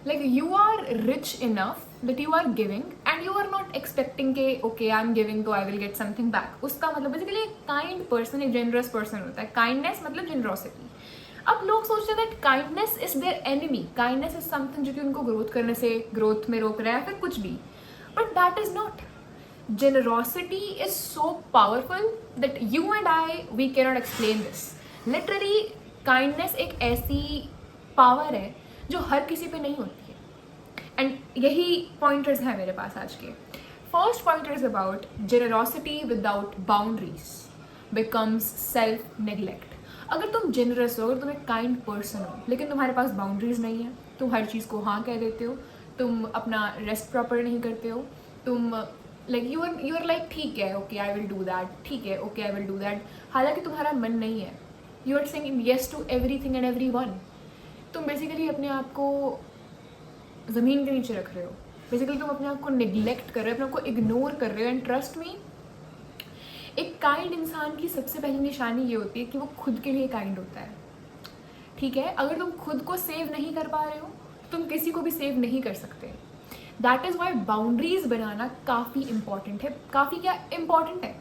Like you are rich enough that you are giving and you are not expecting के okay I'm giving तो I will get something back. उसका मतलब basically एक kind person, एक generous person होता है. Kindness मतलब generosity. अब लोग सोचते हैं that kindness is their enemy. Kindness is something जो कि उनको growth करने से growth में रोक रहा है, फिर कुछ भी. But that is not. Generosity is so powerful that you and I, we cannot explain this. Literally kindness एक ऐसी power है जो हर किसी पे नहीं होती है. एंड यही पॉइंटर्स हैं मेरे पास आज के. First pointer is about generosity without boundaries becomes self neglect. अगर तुम जेनरस हो, अगर तुम एक काइंड पर्सन हो, लेकिन तुम्हारे पास बाउंड्रीज नहीं है, तुम हर चीज़ को हाँ कह देते हो, तुम अपना रेस्ट प्रॉपर नहीं करते हो, तुम लाइक यू आर लाइक ठीक है okay I will do that, ठीक है okay I will do that, हालांकि तुम्हारा मन नहीं है. You are saying yes to everything and everyone. तुम बेसिकली अपने आप को ज़मीन के नीचे रख रहे हो. बेसिकली तुम अपने आप को निगलेक्ट कर रहे हो, अपने आप को इग्नोर कर रहे हो. एंड ट्रस्ट मी, एक काइंड इंसान की सबसे पहली निशानी ये होती है कि वो खुद के लिए काइंड होता है. ठीक है, अगर तुम खुद को सेव नहीं कर पा रहे हो, तुम किसी को भी सेव नहीं कर सकते. दैट इज़ वाई बाउंड्रीज बनाना काफ़ी इंपॉर्टेंट है. काफ़ी क्या इंपॉर्टेंट है,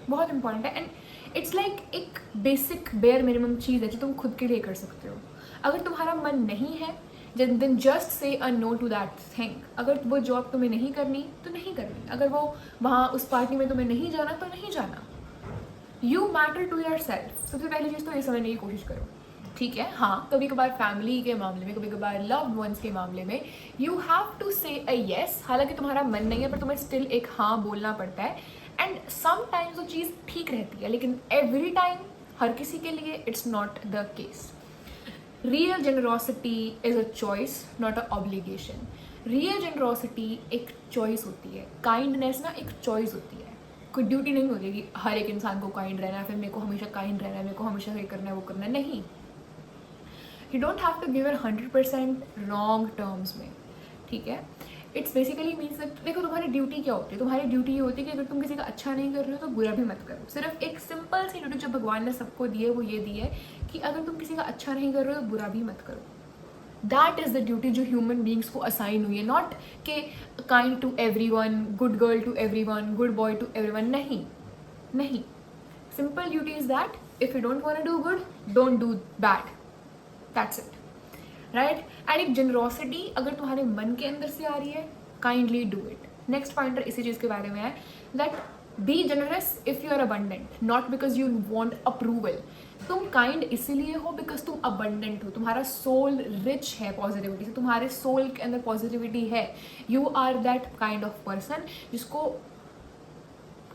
बहुत इंपॉर्टेंट है. एंड इट्स लाइक एक बेसिक बेयर मिनिमम चीज़ है जो तुम खुद के लिए कर सकते हो. अगर तुम्हारा मन नहीं है then just say a no to that thing. अगर वो जॉब तुम्हें नहीं करनी तो नहीं करनी. अगर वो वहाँ उस पार्टी में तुम्हें नहीं जाना तो नहीं जाना. You matter to yourself. सबसे पहली चीज़ तो ये समझने की कोशिश करो. ठीक है, हाँ कभी कभार फैमिली के मामले में, कभी कभार लव्ड वंस के मामले में यू हैव टू से अ येस. हालांकि तुम्हारा मन नहीं है पर तुम्हें स्टिल एक हाँ बोलना पड़ता है. एंड समटाइम्स वो चीज़ ठीक रहती है, लेकिन एवरी टाइम हर किसी के लिए it's not the case. Real generosity is a choice not a obligation. Real generosity एक चॉइस होती है. काइंडनेस ना एक चॉइस होती है, कोई ड्यूटी नहीं होती कि हर एक इंसान को काइंड रहना है, फिर मेरे को हमेशा काइंड रहना है, मेरे को हमेशा ये करना है वो करना है. नहीं, you don't have to give 100% wrong terms में. ठीक है, इट्स बेसिकली मीन्स दैट देखो तुम्हारी ड्यूटी क्या होती है. तुम्हारी ड्यूटी ये होती है कि अगर तुम किसी का अच्छा नहीं कर रहे हो तो बुरा भी मत करो. सिर्फ एक सिंपल सी ड्यूटी जो भगवान ने सबको दी है वो ये दी है कि अगर तुम किसी का अच्छा नहीं कर रहे हो तो बुरा भी मत करो. दैट इज़ द ड्यूटी जो ह्यूमन बींग्स को असाइन हुई है. नॉट के kind to everyone, good girl to everyone, good boy to everyone. नहीं नहीं, simple duty is that if you don't want to do good, don't do bad. That's it, right. And एक generosity अगर तुम्हारे मन के अंदर से आ रही है, kindly do it. Next pointer इसी चीज़ के बारे में है that be generous if you are abundant, not because you want approval. तुम काइंड इसीलिए हो बिकॉज तुम अबंडेंट हो. तुम्हारा सोल रिच है पॉजिटिविटी से, तुम्हारे सोल के अंदर पॉजिटिविटी है. You are that kind of person जिसको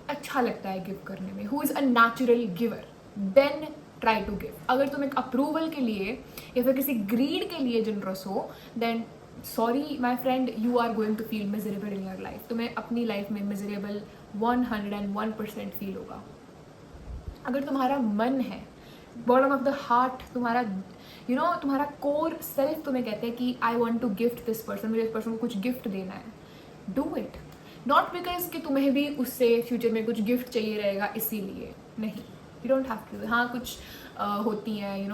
अच्छा लगता है गिव करने में, who is a natural giver. Then try to give. अगर तुम एक अप्रूवल के लिए या फिर किसी ग्रीड के लिए जनरस हो, then sorry my friend, you are going to feel miserable in your life. तुम्हें अपनी लाइफ में मिजरेबल 101% फील होगा. अगर तुम्हारा मन है, बॉटम ऑफ द हार्ट, तुम्हारा तुम्हारा कोर सेल्फ तुम्हें कहते हैं कि I want to gift this person, मुझे इस पर्सन को कुछ गिफ्ट देना है, डू इट. नॉट बिकॉज कि तुम्हें भी उससे फ्यूचर में कुछ गिफ्ट चाहिए रहेगा इसीलिए. नहीं, यू डोंट हैव टू. हाँ कुछ होती हैं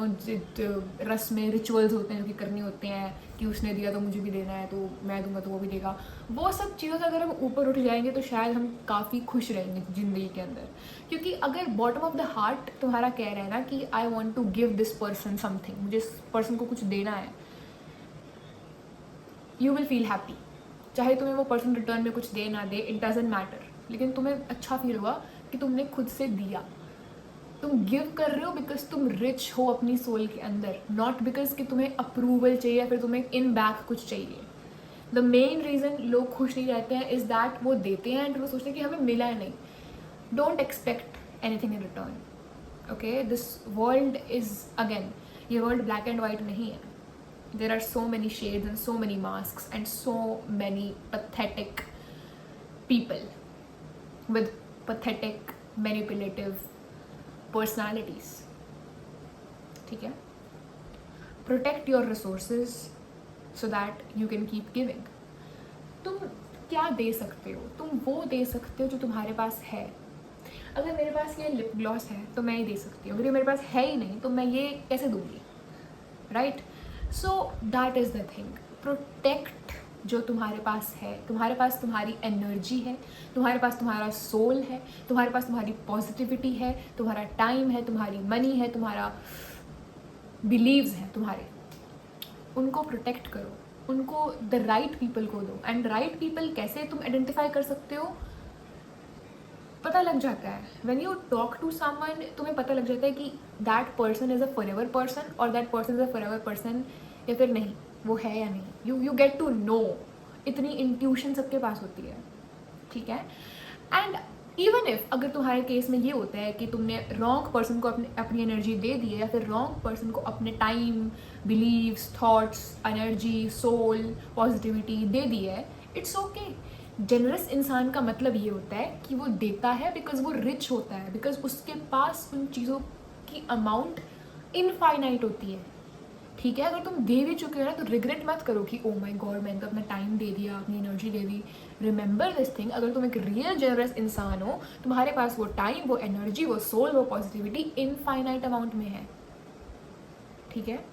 रस्में, रिचुअल्स होते हैं जो कि करनी होते हैं कि उसने दिया तो मुझे भी देना है, तो मैं दूंगा तो वो भी देगा. वो सब चीज़ों से अगर हम ऊपर उठ जाएंगे तो शायद हम काफ़ी खुश रहेंगे ज़िंदगी के अंदर. क्योंकि अगर बॉटम ऑफ द हार्ट तुम्हारा कह रहा है ना कि I want to give this person something, मुझे इस पर्सन को कुछ देना है, यू विल फील हैप्पी. चाहे तुम्हें वो पर्सन रिटर्न में कुछ दे ना दे, इट डजेंट मैटर, लेकिन तुम्हें अच्छा फील होगा कि तुमने खुद से दिया. तुम गिव कर रहे हो बिकॉज तुम रिच हो अपनी सोल के अंदर, नॉट बिकॉज कि तुम्हें अप्रूवल चाहिए या फिर तुम्हें इन बैक कुछ चाहिए. द मेन रीज़न लोग खुश नहीं रहते हैं इज़ दैट वो देते हैं एंड वो सोचते हैं कि हमें मिला है नहीं. Don't expect anything in return. Okay, this world is again, ये वर्ल्ड ब्लैक एंड वाइट नहीं है. There are so many shades and so many masks and so many pathetic people with pathetic manipulative personalities. ठीक है, protect your resources so that you can keep giving. तुम क्या दे सकते हो? तुम वो दे सकते हो जो तुम्हारे पास है. अगर मेरे पास ये लिप ग्लॉस है तो मैं ये दे सकती हूँ. अगर ये मेरे पास है ही नहीं तो मैं ये कैसे दूंगी, right? So that is the thing. Protect जो तुम्हारे पास है, तुम्हारे पास तुम्हारी एनर्जी है, तुम्हारे पास तुम्हारा सोल है, तुम्हारे पास तुम्हारी पॉजिटिविटी है, तुम्हारा टाइम है, तुम्हारी मनी है, तुम्हारा बिलीव्स हैं तुम्हारे, उनको प्रोटेक्ट करो, उनको द राइट पीपल को दो. एंड राइट पीपल कैसे तुम आइडेंटिफाई कर सकते हो, पता लग जाता है. When you talk to someone तुम्हें पता लग जाता है कि that person is a forever person और that person is a forever person या फिर नहीं, वो है या नहीं. You get to know. इतनी इंट्यूशन सबके पास होती है, ठीक है. एंड इवन इफ अगर तुम्हारे केस में ये होता है कि तुमने रॉन्ग पर्सन को अपनी एनर्जी दे दी है या फिर रॉन्ग पर्सन को अपने time, believes, thoughts, energy, soul, positivity दे दी है, इट्स ओके. जेनरस इंसान का मतलब ये होता है कि वो देता है बिकॉज वो रिच होता है, बिकॉज उसके पास उन चीज़ों की अमाउंट इनफाइनाइट होती है, ठीक है. अगर तुम दे भी चुके हो ना तो रिग्रेट मत करो कि ओ माय गॉड मैंने तो अपना टाइम दे दिया, अपनी energy they the. Remember this thing, अगर तुम एक रियल जेनरस इंसान हो, तुम्हारे पास वो टाइम, वो एनर्जी, वो सोल, वो पॉजिटिविटी इनफाइनाइट अमाउंट में है, ठीक है.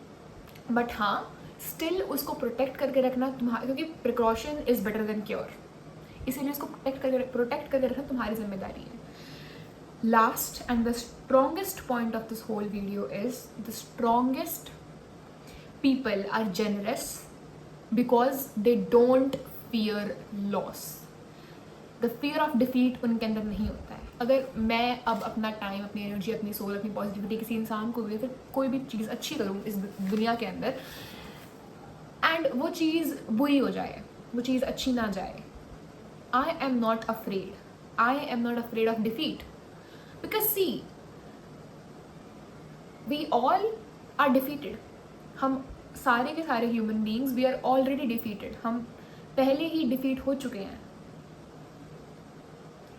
बट हाँ, स्टिल उसको प्रोटेक्ट करके रखना तुम्हारा, क्योंकि precaution is better than cure, इसीलिए उसको प्रोटेक्ट करके रखना तुम्हारी जिम्मेदारी है. Last and the strongest point of this whole video is the strongest people are generous because they don't fear loss. The fear of defeat उनके अंदर नहीं होता है. अगर मैं अब अपना टाइम, अपनी एनर्जी, अपनी सोल, अपनी पॉजिटिविटी किसी इंसान को भी, फिर कोई भी चीज़ अच्छी करूँ इस दुनिया के अंदर एंड वो चीज़ बुरी हो जाए, वो चीज़ अच्छी ना जाए, I am not afraid. I am not afraid of defeat because see, we all are defeated. हम सारे के सारे human beings, we are already defeated. हम पहले ही डिफीट हो चुके हैं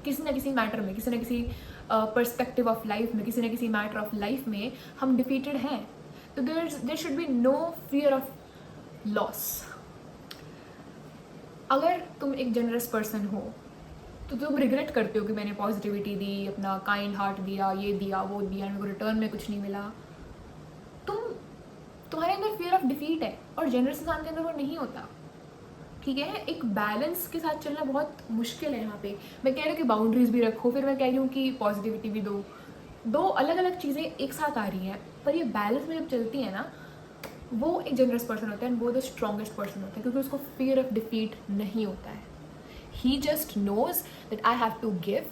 किसी ना किसी मैटर में, किसी ना किसी पर्सपेक्टिव ऑफ लाइफ में, किसी ना किसी मैटर ऑफ लाइफ में हम डिफीटेड हैं. तो there should be no fear of loss. अगर तुम एक जेनरस पर्सन हो तो तुम रिग्रेट करते हो कि मैंने पॉजिटिविटी दी, अपना काइंड हार्ट दिया, ये दिया, वो दिया, मेरे को रिटर्न में कुछ नहीं मिला. तुम्हारे अंदर फियर ऑफ डिफीट है और जेनरस इंसान के अंदर वो नहीं होता, ठीक है. एक बैलेंस के साथ चलना बहुत मुश्किल है यहाँ पे. मैं कह रही हूँ कि बाउंड्रीज भी रखो, फिर मैं कह रही हूँ कि पॉजिटिविटी भी दो. दो अलग अलग चीज़ें एक साथ आ रही हैं, पर ये बैलेंस में जब चलती है ना, वो एक जेनरस पर्सन होता है एंड वो द स्ट्रॉन्गेस्ट पर्सन होता है, क्योंकि उसको फियर ऑफ डिफीट नहीं होता है. He just knows that I have to give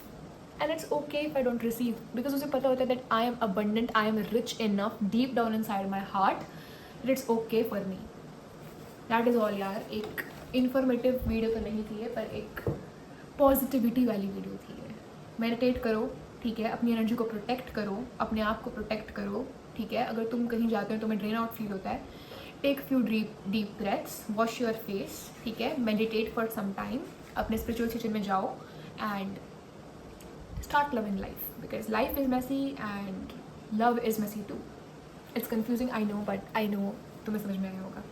and it's okay if I don't receive, because उसे पता होता है that I am abundant, I am rich enough deep down inside my heart, it's okay for me. That is all यार. एक informative video तो नहीं थी है, पर एक पॉजिटिविटी वाली वीडियो थी है. मेडिटेट करो, ठीक है. अपनी एनर्जी को प्रोटेक्ट करो, अपने आप को प्रोटेक्ट करो, ठीक है. अगर तुम कहीं जाते हो तो तुम्हें ड्रेन आउट फील होता है, take few deep breaths, wash your face, ठीक है. मेडिटेट फॉर सम टाइम, अपने स्पिरिचुअल किचन में जाओ and start loving life, because life is messy and love is messy too. It's confusing, I know, but I know तुम्हें समझ में आया होगा.